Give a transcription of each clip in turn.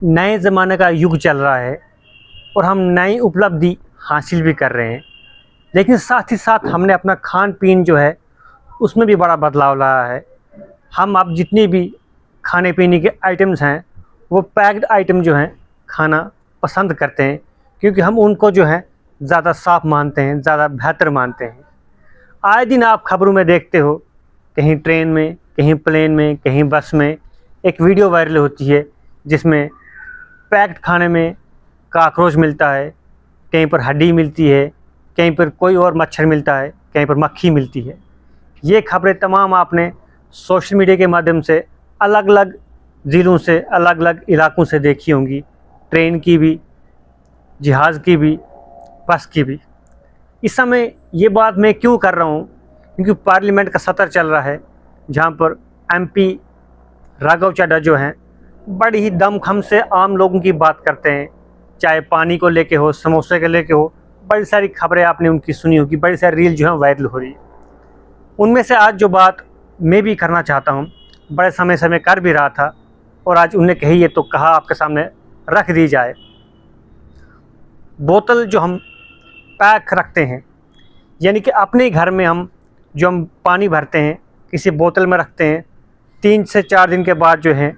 नए ज़माने का युग चल रहा है और हम नई उपलब्धि हासिल भी कर रहे हैं, लेकिन साथ ही साथ हमने अपना खान पीन जो है उसमें भी बड़ा बदलाव लाया है। हम अब जितनी भी खाने पीने के आइटम्स हैं वो पैक्ड आइटम जो हैं खाना पसंद करते हैं, क्योंकि हम उनको जो है ज़्यादा साफ़ मानते हैं, ज़्यादा बेहतर मानते हैं। आए दिन आप खबरों में देखते हो, कहीं ट्रेन में, कहीं प्लेन में, कहीं बस में एक वीडियो वायरल होती है जिसमें पैक्ड खाने में कॉकरोच मिलता है, कहीं पर हड्डी मिलती है, कहीं पर कोई और मच्छर मिलता है, कहीं पर मक्खी मिलती है। ये खबरें तमाम आपने सोशल मीडिया के माध्यम से अलग अलग ज़िलों से, अलग अलग इलाकों से देखी होंगी, ट्रेन की भी, जहाज़ की भी, बस की भी। इस समय ये बात मैं क्यों कर रहा हूँ, क्योंकि पार्लियामेंट का सत्र चल रहा है, जहाँ पर एमपी राघव चड्ढा जो हैं बड़ी ही दमखम से आम लोगों की बात करते हैं, चाहे पानी को लेके हो, समोसे को लेके हो। बड़ी सारी खबरें आपने उनकी सुनी होगी, बड़ी सारी रील जो है वायरल हो रही है। उनमें से आज जो बात मैं भी करना चाहता हूँ, बड़े समय से मैं कर भी रहा था और आज उन्हें कही है तो कहा आपके सामने रख दी जाए। बोतल जो हम पैक रखते हैं, यानी कि अपने घर में हम पानी भरते हैं, किसी बोतल में रखते हैं, 3 से 4 दिन के बाद जो है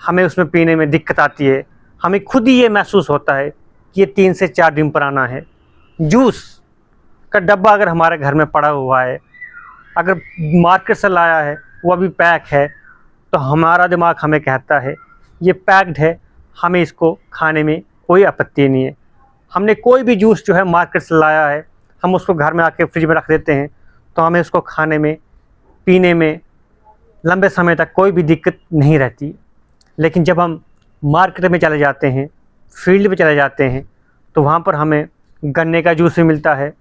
हमें उसमें पीने में दिक्कत आती है। हमें खुद ही ये महसूस होता है कि ये 3 से 4 दिन पुराना है। जूस का डब्बा अगर हमारे घर में पड़ा हुआ है, अगर मार्केट से लाया है, वो अभी पैक है, तो हमारा दिमाग हमें कहता है ये पैक्ड है, हमें इसको खाने में कोई आपत्ति नहीं है। हमने कोई भी जूस जो है मार्केट से लाया है, हम उसको घर में आके फ्रिज में रख देते हैं, तो हमें उसको खाने में, पीने में लंबे समय तक कोई भी दिक्कत नहीं रहती। लेकिन जब हम मार्केट में चले जाते हैं, फील्ड में चले जाते हैं, तो वहाँ पर हमें गन्ने का जूस भी मिलता है,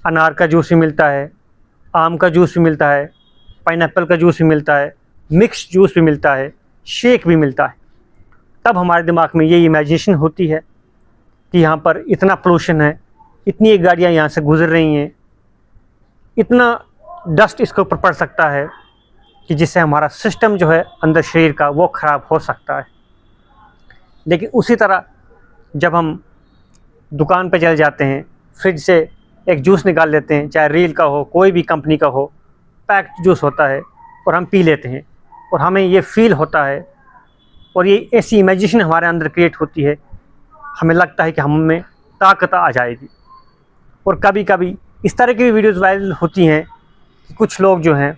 अनार का जूस भी मिलता है, आम का जूस भी मिलता है, पाइनएप्पल का जूस भी मिलता है, मिक्स जूस भी मिलता है, शेक भी मिलता है। तब हमारे दिमाग में ये इमेजिनेशन होती है कि यहाँ पर इतना पोल्यूशन है, इतनी गाड़ियाँ यहाँ से गुजर रही हैं, इतना डस्ट इसके ऊपर पड़ सकता है कि जिससे हमारा सिस्टम जो है अंदर शरीर का वो ख़राब हो सकता है। लेकिन उसी तरह जब हम दुकान पे चले जाते हैं, फ्रिज से एक जूस निकाल लेते हैं, चाहे रील का हो, कोई भी कंपनी का हो, पैक्ड जूस होता है, और हम पी लेते हैं और हमें ये फ़ील होता है और ये ऐसी इमेजिनेशन हमारे अंदर क्रिएट होती है, हमें लगता है कि हम में ताकत आ जाएगी। और कभी कभी इस तरह की भी वीडियोज़ वायरल होती हैं कि कुछ लोग जो हैं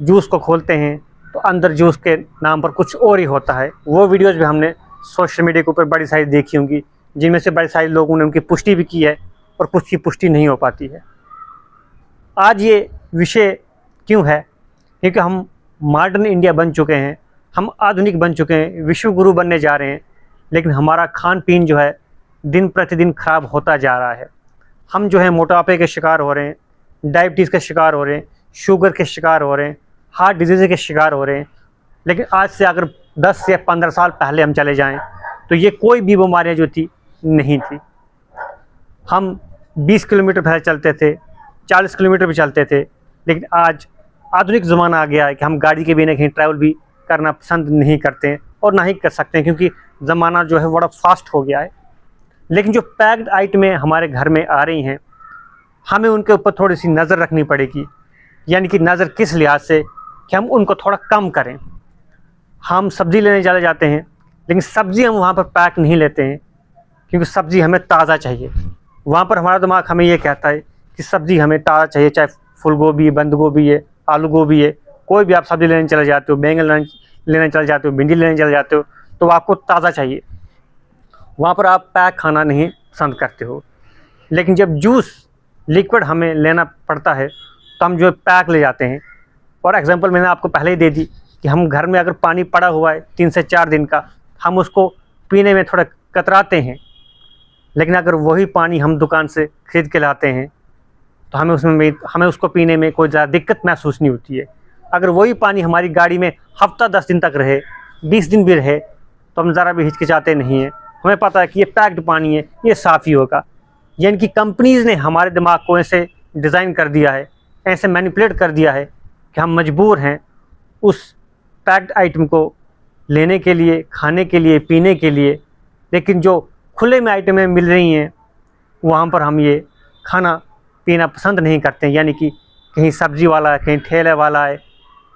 जूस को खोलते हैं तो अंदर जूस के नाम पर कुछ और ही होता है। वो वीडियोज़ भी हमने सोशल मीडिया के ऊपर बड़ी सारी देखी होंगी, जिनमें से बड़े सारे लोगों ने उनकी पुष्टि भी की है और कुछ की पुष्टि नहीं हो पाती है। आज ये विषय क्यों है, क्योंकि हम मॉडर्न इंडिया बन चुके हैं, हम आधुनिक बन चुके हैं, विश्व गुरु बनने जा रहे हैं, लेकिन हमारा खान पीन जो है दिन प्रतिदिन ख़राब होता जा रहा है। हम जो है मोटापे के शिकार हो रहे हैं, डायबिटीज़ के शिकार हो रहे हैं, शुगर के शिकार हो रहे हैं, हार्ट डिजीज़ के शिकार हो रहे हैं। लेकिन आज से अगर 10 या 15 साल पहले हम चले जाएं तो ये कोई भी बीमारियां जो थी नहीं थी। हम 20 किलोमीटर पहले चलते थे, 40 किलोमीटर भी चलते थे, लेकिन आज आधुनिक ज़माना आ गया है कि हम गाड़ी के बिना कहीं ट्रैवल भी करना पसंद नहीं करते हैं और ना ही कर सकते हैं, क्योंकि ज़माना जो है बड़ा फास्ट हो गया है। लेकिन जो पैक्ड आइटमें हमारे घर में आ रही हैं, हमें उनके ऊपर थोड़ी सी नज़र रखनी पड़ेगी। यानी कि नज़र किस लिहाज से, कि हम उनको थोड़ा कम करें। हम सब्ज़ी लेने चले जाते हैं, लेकिन सब्ज़ी हम वहाँ पर पैक नहीं लेते हैं, क्योंकि सब्ज़ी हमें ताज़ा चाहिए। वहाँ पर हमारा दिमाग हमें ये कहता है कि सब्ज़ी हमें ताज़ा चाहिए, चाहे फूल गोभी है, बंद गोभी है, आलू गोभी है, कोई भी आप सब्ज़ी लेने चले जाते हो, बैंगन लेने चले जाते हो, भिंडी लेने चले जाते हो, तो आपको ताज़ा चाहिए। वहाँ पर आप पैक खाना नहीं पसंद करते हो। लेकिन जब जूस लिक्विड हमें लेना पड़ता है तो हम जो है पैक ले जाते हैं। और एग्जांपल मैंने आपको पहले ही दे दी कि हम घर में अगर पानी पड़ा हुआ है 3 से 4 दिन का, हम उसको पीने में थोड़ा कतराते हैं। लेकिन अगर वही पानी हम दुकान से ख़रीद के लाते हैं तो हमें उसको पीने में कोई ज़्यादा दिक्कत महसूस नहीं होती है। अगर वही पानी हमारी गाड़ी में हफ्ता 10 दिन तक रहे, 20 दिन भी रहे, तो हम ज़रा भी हिचकिचाते नहीं हैं। हमें पता है कि ये पैक्ड पानी है, ये साफ़ ही होगा। यानी कि कंपनीज़ ने हमारे दिमाग को ऐसे डिज़ाइन कर दिया है, ऐसे मैनिपुलेट कर दिया है कि हम मजबूर हैं उस पैक्ड आइटम को लेने के लिए, खाने के लिए, पीने के लिए, लेकिन जो खुले में आइटमें मिल रही हैं वहाँ पर हम ये खाना पीना पसंद नहीं करते हैं। यानी कि कहीं सब्ज़ी वाला है, कहीं ठेले वाला है,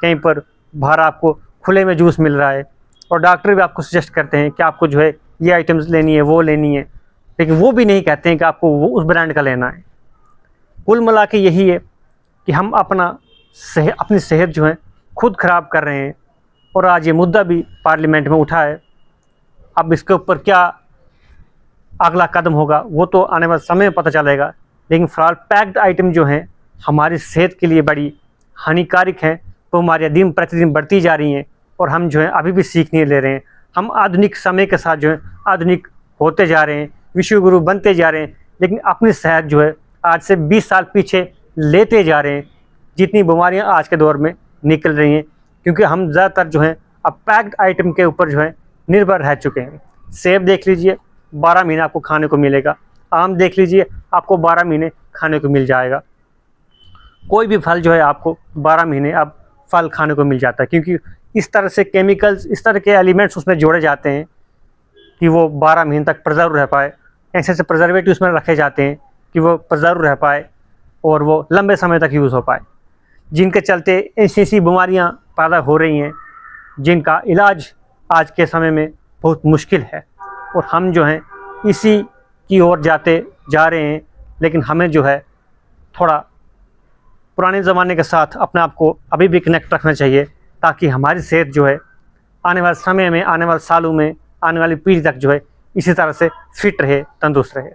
कहीं पर बाहर आपको खुले में जूस मिल रहा है, और डॉक्टर भी आपको सजेस्ट करते हैं कि आपको जो है ये आइटम्स लेनी है, वो लेनी है, लेकिन वो भी नहीं कहते हैं कि आपको वो उस ब्रांड का लेना है। कुल मिला के यही है कि हम अपनी सेहत जो है खुद ख़राब कर रहे हैं, और आज ये मुद्दा भी पार्लियामेंट में उठा है। अब इसके ऊपर क्या अगला कदम होगा वो तो आने वाले समय में पता चलेगा, लेकिन फ़िलहाल पैक्ड आइटम जो हैं हमारी सेहत के लिए बड़ी हानिकारक हैं, तो हमारी दिन प्रतिदिन बढ़ती जा रही हैं, और हम जो है अभी भी सीख नहीं ले रहे हैं। हम आधुनिक समय के साथ जो है आधुनिक होते जा रहे हैं, विश्व गुरु बनते जा रहे हैं, लेकिन अपनी सेहत जो है आज से 20 साल पीछे लेते जा रहे हैं। जितनी बीमारियां आज के दौर में निकल रही हैं, क्योंकि हम ज़्यादातर जो है अब पैक्ड आइटम के ऊपर जो है निर्भर रह चुके हैं। सेब देख लीजिए, 12 महीने आपको खाने को मिलेगा। आम देख लीजिए, आपको 12 महीने खाने को मिल जाएगा। कोई भी फल जो है आपको 12 महीने अब फल खाने को मिल जाता है, क्योंकि इस तरह से केमिकल्स, इस तरह के एलिमेंट्स उसमें जोड़े जाते हैं कि वो 12 महीने तक प्रिजर्व रह पाए। ऐसे ऐसे प्रिजर्वेटिव उसमें रखे जाते हैं कि वो प्रिजर्व रह पाए और वो लंबे समय तक यूज़ हो पाए, जिनके चलते ऐसी ऐसी बीमारियाँ पैदा हो रही हैं जिनका इलाज आज के समय में बहुत मुश्किल है। और हम जो हैं इसी की ओर जाते जा रहे हैं, लेकिन हमें जो है थोड़ा पुराने ज़माने के साथ अपने आप को अभी भी कनेक्ट रखना चाहिए, ताकि हमारी सेहत जो है आने वाले समय में, आने वाले सालों में, आने वाली पीढ़ी तक जो है इसी तरह से फिट रहे, तंदुरुस्त रहे।